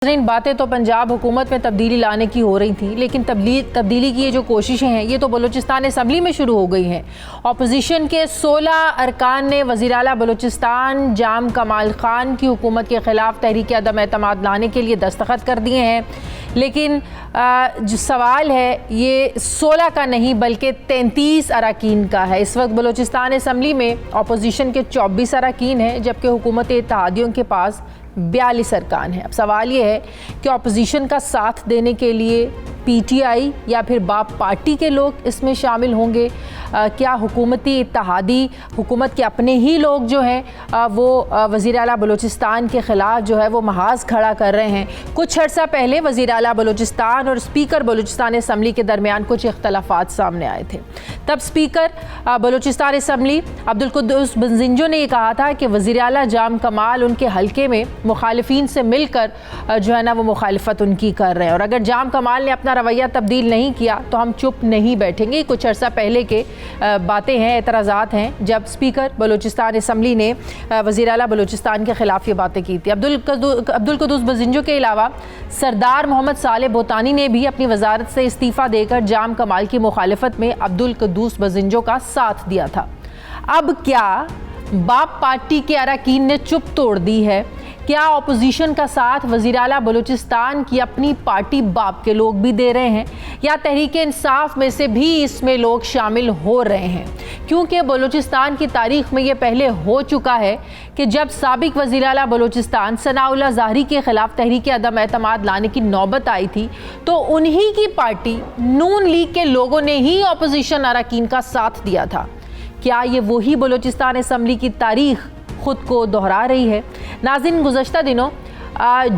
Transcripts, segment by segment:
बातें तो पंजाब हुकूमत में तब्दीली लाने की हो रही थी, लेकिन तब्दीली की ये जो कोशिशें हैं ये तो बलूचिस्तान असम्बली में शुरू हो गई हैं। अपोजिशन के 16 अरकान ने वज़ीर आला बलूचिस्तान जाम कमाल खान की हुकूमत के ख़िलाफ़ तहरीक अदम एतमाद लाने के लिए दस्तखत कर दिए हैं, लेकिन जो सवाल है ये 16 का नहीं बल्कि 33 अरकान का है। इस वक्त बलूचिस्तान असम्बली में अपोजिशन के 24 अरकान हैं, जबकि हुकूमत इत्तेहादियों के पास 42 अरकान है। अब सवाल ये है कि अपोजिशन का साथ देने के लिए पीटीआई या फिर बाप पार्टी के लोग इसमें शामिल होंगे। क्या हुकूमती इत्तेहादी हुकूमत के अपने ही लोग जो हैं वो वज़ीर आला बलूचिस्तान के ख़िलाफ़ जो है वो महाज खड़ा कर रहे हैं। कुछ अर्सा पहले वज़ीर आला बलूचिस्तान और स्पीकर बलूचिस्तान असम्बली के दरमियान कुछ इख्तलाफात सामने आए थे। तब स्पीकर बलूचिस्तान असम्बली अब्दुल कुद्दूस बंजिंजो ने यह कहा था कि वज़ीर आला जाम कमाल उनके हल्के में मुखालिफिन से मिलकर जो है ना वो मुखालिफत उनकी कर रहे हैं, और अगर जाम कमाल ने अपना रवैया तब्दील नहीं किया तो हम चुप नहीं बैठेंगे। कुछ अर्सा पहले के बातें हैं, एतराज़ात हैं, जब स्पीकर बलूचिस्तान असम्बली ने वज़ीर आला बलूचिस्तान के ख़िलाफ़ ये बातें की थी। अब्दुल कुद्दूस बंजिंजो के अलावा सरदार मोहम्मद साले बोतानी ने भी अपनी वजारत से इस्तीफ़ा देकर जाम कमाल की मुखालिफत में अब्दुल कुद्दूस बंजिंजो का साथ दिया था। अब क्या बाप पार्टी के अरकान ने चुप तोड़ दी है? क्या अपोजिशन का साथ वज़ीर आला बलूचिस्तान की अपनी पार्टी बाप के लोग भी दे रहे हैं, या तहरीक इंसाफ में से भी इसमें लोग शामिल हो रहे हैं? क्योंकि बलूचिस्तान की तारीख में ये पहले हो चुका है कि जब साबिक वज़ीर आला बलूचिस्तान सनाउल्लाह ज़ाहरी के ख़िलाफ़ तहरीक अदम एतमाद लाने की नौबत आई थी तो उन्हीं की पार्टी नून लीग के लोगों ने ही अपोजिशन अरकान का साथ दिया था। क्या ये वही बलूचिस्तान असम्बली की तारीख खुद को दोहरा रही है? नाज़रीन, गुज़श्ता दिनों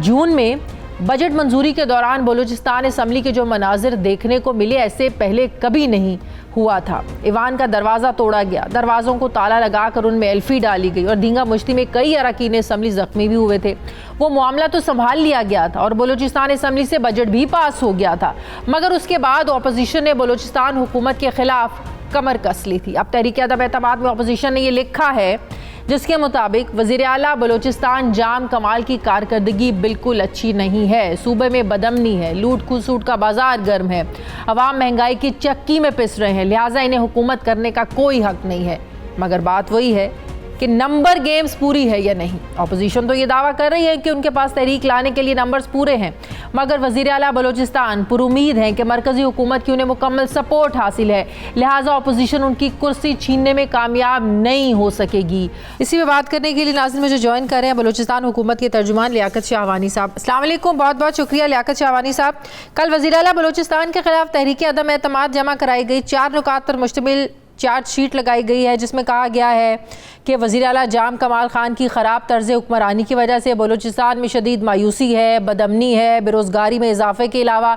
जून में बजट मंजूरी के दौरान बलूचिस्तान असम्बली के जो मनाजिर देखने को मिले ऐसे पहले कभी नहीं हुआ था। ईवान का दरवाज़ा तोड़ा गया, दरवाज़ों को ताला लगाकर उनमें एल्फी डाली गई और धींगा मुश्ती में कई अरकान असम्बली ज़ख्मी भी हुए थे। वो मामला तो संभाल लिया गया था और बलूचिस्तान असम्बली से बजट भी पास हो गया था, मगर उसके बाद अपोजिशन ने बलूचिस्तान हुकूमत के ख़िलाफ़ कमर कस ली थी। अब तहरीक अदम एतमाद में अपोजिशन ने ये लिखा है जिसके मुताबिक वज़ीर आला बलूचिस्तान जाम कमाल की कारकर्दगी बिल्कुल अच्छी नहीं है, सूबे में बदअमनी है, लूट खसूट का बाजार गर्म है, अवाम महंगाई की चक्की में पिस रहे हैं, लिहाजा इन्हें हुकूमत करने का कोई हक नहीं है। मगर बात वही है कि नंबर गेम्स पूरी है या नहीं। अपोजिशन तो ये दावा कर रही है कि उनके पास तहरीक लाने के लिए नंबर्स पूरे हैं, मगर वज़ीर आला बलूचिस्तान पुरुमीद हैं कि मरकज़ी हुकूमत की उन्हें मुकम्मल सपोर्ट हासिल है, लिहाजा अपोजिशन उनकी कुर्सी छीनने में कामयाब नहीं हो सकेगी। इसी में बात करने के लिए नाज़रीन मुझे ज्वाइन कर रहे हैं बलूचिस्तान हुकूमत के तर्जुमान लियाकत शाहवानी साहब। अस्सलाम वालेकुम, बहुत बहुत शुक्रिया लियाकत शाहवानी साहब। कल वज़ीर आला बलूचिस्तान के ख़िलाफ़ तहरीक अदम एतमाद जमा कराई गई, 4 नुकात पर मुश्तमिल चार्जशीट लगाई गई है जिसमें कहा गया है कि वज़ीर आला जाम कमाल खान की ख़राब तर्ज़ हुक्मरानी की वजह से बलूचिस्तान में शदीद मायूसी है, बदअमनी है, बेरोज़गारी में इजाफे के अलावा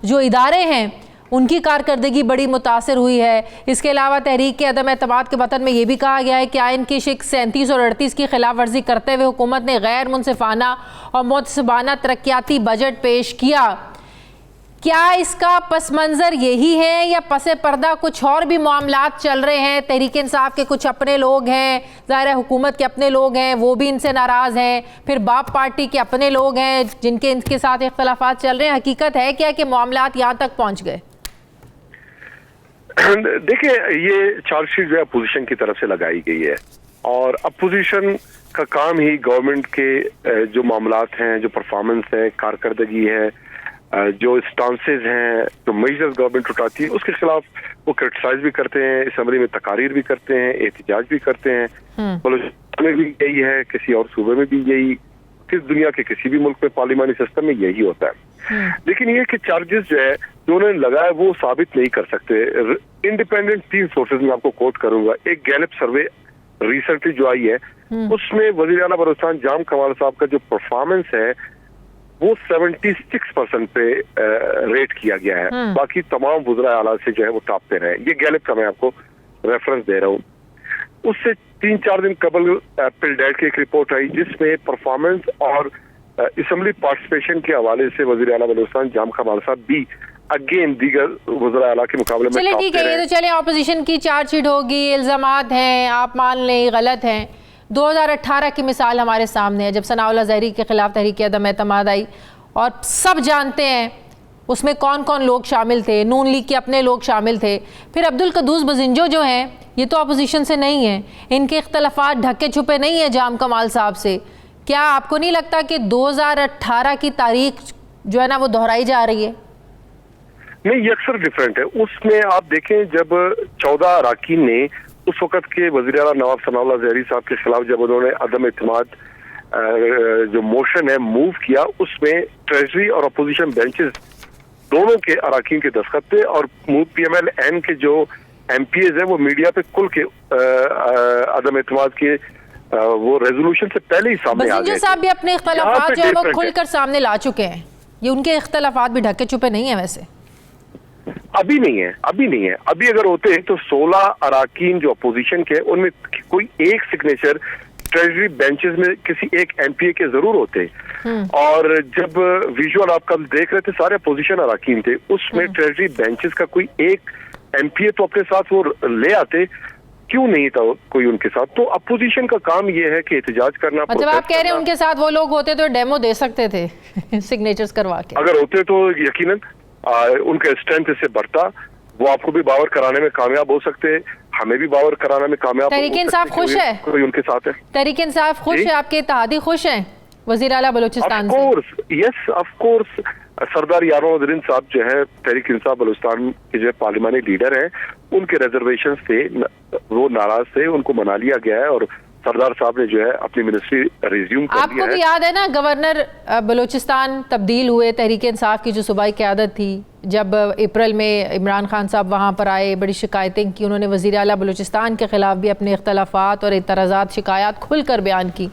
जो इदारे हैं उनकी कारकर्दगी बड़ी मुतासर हुई है। इसके अलावा तहरीक के अदम एतमाद के बतन में ये भी कहा गया है कि आइन की शिक 37 और 38 की खिलाफ वर्जी करते हुए हुकूमत ने गैर मुनसिफाना और मुतसबाना तरक्याती बजट पेश किया। क्या इसका पस मंज़र यही है या पसे पर्दा कुछ और भी मामलात चल रहे हैं? तहरीक इंसाफ के कुछ अपने लोग हैं, ज़ाहिर है हुकूमत के अपने लोग हैं, वो भी इनसे नाराज़ हैं, फिर बाप पार्टी के अपने लोग हैं जिनके इनके साथ इख्तलाफात चल रहे हैं। हकीकत है क्या कि मामलात यहाँ तक पहुँच गए? देखिए, ये चार्जशीट जो है अपोजिशन की तरफ से लगाई गई है और अपोजिशन का काम ही गवर्नमेंट के जो मामलात हैं, जो परफॉर्मेंस है, कारकर्दगी है, जो स्टांसेज हैं, जो मेजर्स गवर्नमेंट उठाती है उसके खिलाफ वो क्रिटिसाइज भी करते हैं, असम्बली में तकारीर भी करते हैं, एहतजाज भी करते हैं। बलूचिस्तान में भी यही है, किसी और सूबे में भी यही, किस दुनिया के किसी भी मुल्क में पार्लिमानी सिस्टम में यही होता है। लेकिन ये कि चार्जेस जो है जो उन्होंने लगाया वो साबित नहीं कर सकते। इंडिपेंडेंट 3 सोर्सेज में आपको कोट करूंगा। एक गैलप सर्वे रिसेंटली जो आई है उसमें वज़ीर आला बलूचिस्तान जाम कमाल साहब का जो परफॉर्मेंस है वो 76% पे रेट किया गया है, बाकी तमाम वज़ीर आला से जो है वो टॉप पे रहे। ये गैलप का मैं आपको रेफरेंस दे रहा हूँ। उससे 3-4 दिन कबल पिलडेट की एक रिपोर्ट आई जिसमें परफॉर्मेंस और असम्बली पार्टिसिपेशन के हवाले से वज़ीर आला बलूचिस्तान जाम कमाल साहब भी अगेन दीगर वज़ीर आला के मुकाबले में चलिए ठीक है, ये तो चले अपोजिशन की चार्जशीट होगी, इल्ज़ामात हैं, आप मान लें गलत हैं, 2018 की मिसाल हमारे सामने है, जब सनाउल्लाह ज़हरी के खिलाफ तहरीक अदम एतमाद आई और सब जानते हैं उसमें कौन कौन लोग शामिल थे, नून लीग के अपने लोग शामिल थे। फिर अब्दुल कद्दूस बजिंजो जो हैं ये तो अपोजिशन से नहीं है, इनके इख्तलाफात ढके छुपे नहीं है जाम कमाल साहब से। क्या आपको नहीं लगता कि 2018 की तारीख जो है ना वो दोहराई जा रही है? नहीं, ये अक्सर डिफरेंट है। उसमें आप देखें जब 14 अरकान ने उस वक्त के वज़ीर आला नवाब सनाउल्लाह ज़हरी साहब के खिलाफ जब उन्होंने अदम इत्मीनान जो मोशन है मूव किया, उसमें ट्रेजरी और अपोजिशन बेंचेस दोनों के अरकान के दस्तखत थे और PMLN के जो MPs हैं वो मीडिया पे खुल के अदम इत्मीनान के वो रेजोल्यूशन से पहले ही सामने आ गए। साहब भी अपने इख्तलाफात जो है वो खुलकर सामने ला चुके हैं, ये उनके इख्तलाफात भी ढके छुपे नहीं है वैसे? अभी नहीं है, अभी नहीं है। अभी अगर होते तो 16 अरकान जो अपोजिशन के उनमें कोई एक सिग्नेचर ट्रेजरी बेंचेस में किसी एक MPA के जरूर होते। और जब विजुअल आप कल देख रहे थे सारे अपोजिशन अरकान थे, उसमें ट्रेजरी बेंचेस का कोई एक MPA तो अपने साथ वो ले आते, क्यों नहीं था कोई उनके साथ? तो अपोजिशन का काम ये है कि एहतजाज करना। मतलब आप कह रहे हैं उनके साथ वो लोग होते तो डेमो दे सकते थे सिग्नेचर्स करवा के? अगर होते तो यकीनन उनका स्ट्रेंथ इससे बढ़ता, वो आपको भी बावर कराने में कामयाब हो सकते, हमें भी बावर कराने में कामयाब। तहरीक इंसाफ खुश है? कोई उनके साथ है? तहरीक इंसाफ खुश है? आपके इत्तेहादी खुश हैं वज़ीर आला बलूचिस्तान से? Yes of course. सरदार यारो नजरीन साहब जो है तहरीक इंसाफ बलूचिस्तान के जो पार्लिमानी लीडर हैं, उनके रिजर्वेशन से वो नाराज थे, उनको मना लिया गया है और सरदार साहब ने जो है अपनी मिनिस्ट्री रिज्यूम कर लिया है। आपको भी याद है ना गवर्नर बलूचिस्तान तब्दील हुए, तहरीक इंसाफ की जो सूबाई क़यादत थी, जब अप्रैल में इमरान खान साहब वहाँ पर आए, बड़ी शिकायतें की उन्होंने, वज़ीर आला बलूचिस्तान के ख़िलाफ़ भी अपने इख्तलाफात और एतराज़ात शिकायत खुल कर बयान की।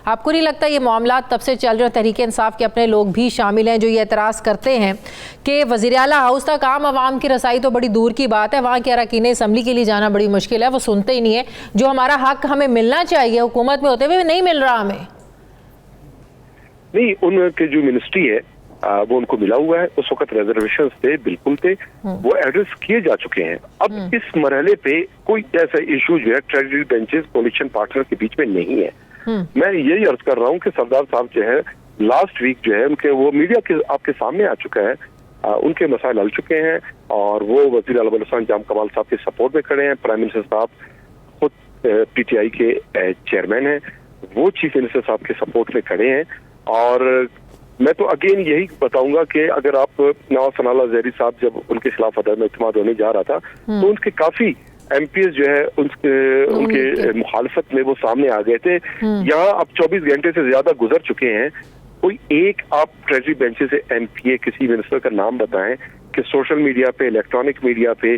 आपको नहीं लगता ये मामला तब से चल रहे हैं, तहरीक इंसाफ के अपने लोग भी शामिल हैं जो ये एतराज़ करते हैं कि वज़ीर आला हाउस तक आम आवाम की रसाई तो बड़ी दूर की बात है, वहाँ के अरकान असम्बली के लिए जाना बड़ी मुश्किल है, वो सुनते ही नहीं है। जो हमारा हक हमें मिलना चाहिए हुकूमत में होते हुए नहीं मिल रहा हमें। नहीं, उनके जो मिनिस्ट्री है वो उनको मिला हुआ है, उस वक्त रिजर्वेशन थे, बिल्कुल थे, वो एड्रेस किए जा चुके हैं। अब इस मरहले पे कोई ऐसा इशू जो है ट्रेजरी बेंचेस कोलिशन पार्टनर के बीच में नहीं है। मैं यही अर्ज कर रहा हूँ कि सरदार साहब जो है लास्ट वीक जो है उनके वो मीडिया के आपके सामने आ चुका है, उनके मसाइल हल चुके हैं और वो वज़ीर आला बलूचिस्तान जाम कमाल साहब के सपोर्ट में खड़े हैं। प्राइम मिनिस्टर साहब खुद PTI के चेयरमैन हैं, वो चीफ मिनिस्टर साहब के सपोर्ट में खड़े हैं। और मैं तो अगेन यही बताऊंगा कि अगर आप नवाब सनाउल्लाह ज़हरी साहब जब उनके खिलाफ अदम इत्मीनान होने जा रहा था तो उनके काफी MPs जो है उनके मुखालफत में वो सामने आ गए थे। यहाँ अब 24 घंटे से ज्यादा गुजर चुके हैं, कोई एक आप ट्रेजरी बेंचेस से MPA किसी मिनिस्टर का नाम बताएं कि सोशल मीडिया पे, इलेक्ट्रॉनिक मीडिया पे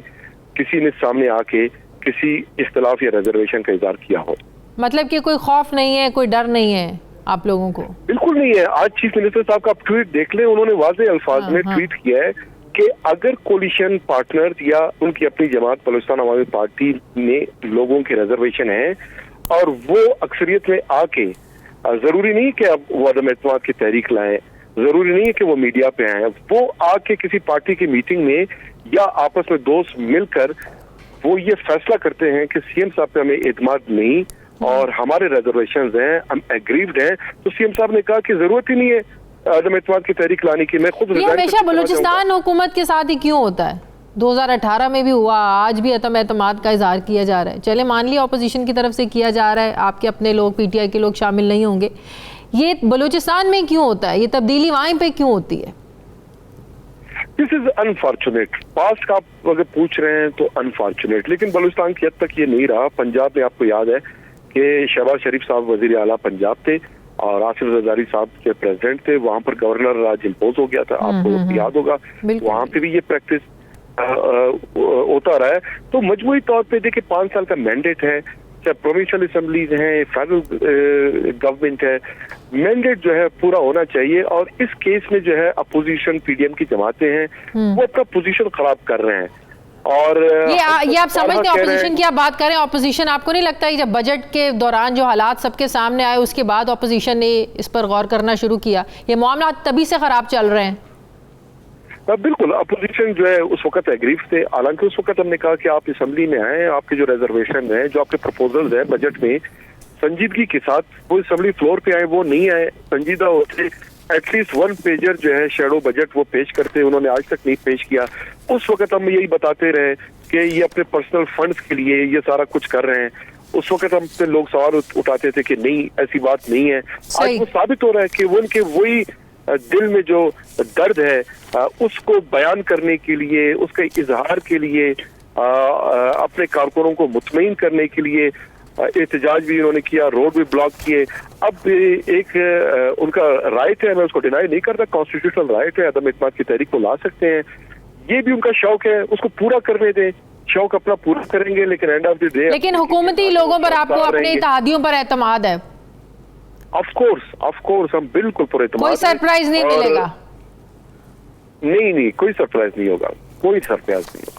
किसी ने सामने आके किसी इख्तलाफ या रिजर्वेशन का इज़हार किया हो? मतलब कि कोई खौफ नहीं है, कोई डर नहीं है आप लोगों को? बिल्कुल नहीं है। आज चीफ मिनिस्टर साहब का आप ट्वीट देख लें, उन्होंने वाज़ेह अल्फाज में ट्वीट किया है कि अगर कोलिशन पार्टनर या उनकी अपनी जमात बलूचिस्तान अवामी पार्टी में लोगों के रिजर्वेशन है और वो अक्सरियत में आके, जरूरी नहीं कि अब वो अदम इत्मीनान की तहरीक लाएं, जरूरी नहीं है कि वो मीडिया पे आए, वो आके किसी पार्टी की मीटिंग में या आपस में दोस्त मिलकर वो ये फैसला करते हैं कि CM साहब पे हमें एतमाद नहीं और हमारे रिजर्वेशंस हैं, हम एग्रीव्ड हैं, तो CM साहब ने कहा कि जरूरत ही नहीं है अदम इत्मीनान की तहरीक लाने की। मैं खुद हमेशा बलूचिस्तान हुकूमत के साथ ही क्यों होता है? 2018 में भी हुआ, आज भी अदम एतमाद का इजहार किया जा रहा है। चले मान लिया अपोजिशन की तरफ से किया जा रहा है, आपके अपने लोग PTI के लोग शामिल नहीं होंगे, ये बलूचिस्तान में क्यों होता है? ये तब्दीली वहीं पे क्यों होती है? This is unfortunate. पास्ट का आप अगर पूछ रहे हैं तो अनफॉर्चुनेट, लेकिन बलूचिस्तान की हद तक ये नहीं रहा। पंजाब में आपको याद है कि शहबाज शरीफ साहब वजीर आला पंजाब थे और आसिफ जरदारी साहब के प्रेसिडेंट थे, वहां पर गवर्नर राज इम्पोज हो गया था, आपको याद होगा। वहां पे भी ये प्रैक्टिस होता रहा है। तो मजमूई तौर पे देखिए 5 साल का मैंडेट है, चाहे प्रोविंशियल असेंबलीज हैं, फेडरल गवर्नमेंट है, मैंडेट जो है पूरा होना चाहिए। और इस केस में जो है अपोजिशन PDM की जमातें हैं वो अपना पोजीशन खराब कर रहे हैं। और ये आप समझते हैं ऑपोजिशन की आप बात करें, ऑपोजिशन आपको नहीं लगता है जब बजट के दौरान जो हालात सबके सामने आए उसके बाद ऑपोजिशन ने इस पर गौर करना शुरू किया, ये मामला तभी से खराब चल रहे हैं? बिल्कुल, अपोजिशन जो है उस वक्त एग्रीव थे। हालांकि उस वक्त हमने कहा कि आप असेंबली में आए, आपके जो रिजर्वेशन है, जो आपके प्रपोजल्स हैं बजट में, संजीदगी के साथ वो असेंबली फ्लोर पे आए, वो नहीं आए, संजीदा होते, एटलीस्ट 1 पेजर जो है शेडो बजट वो पेश करते, उन्होंने आज तक नहीं पेश किया। उस वक्त हम यही बताते रहे कि ये अपने पर्सनल फंड्स के लिए ये सारा कुछ कर रहे हैं। उस वक्त हम पे लोग सवाल उठाते थे कि नहीं, ऐसी बात नहीं है। आज वो साबित हो रहा है कि वो उनके वही दिल में जो दर्द है उसको बयान करने के लिए, उसके इजहार के लिए, अपने कारकुनों को मुतमईन करने के लिए एहतजाज भी उन्होंने किया, रोड भी ब्लॉक किए। अब एक उनका राइट है, मैं उसको डिनाई नहीं करता, कॉन्स्टिट्यूशनल राइट है, अदम इत्मीनान की तहरीक को ला सकते हैं, ये भी उनका शौक है, उसको पूरा करने दें, शौक अपना पूरा करेंगे, लेकिन एंड ऑफ द डे लेकिन हुकूमती लोगों पर आपको अपने इत्तेहादियों पर एतमाद है? ऑफ कोर्स हम बिल्कुल पूरे एतमाद। कोई सरप्राइज नहीं मिलेगा? नहीं, कोई सरप्राइज नहीं होगा, कोई सरप्राइज नहीं होगा।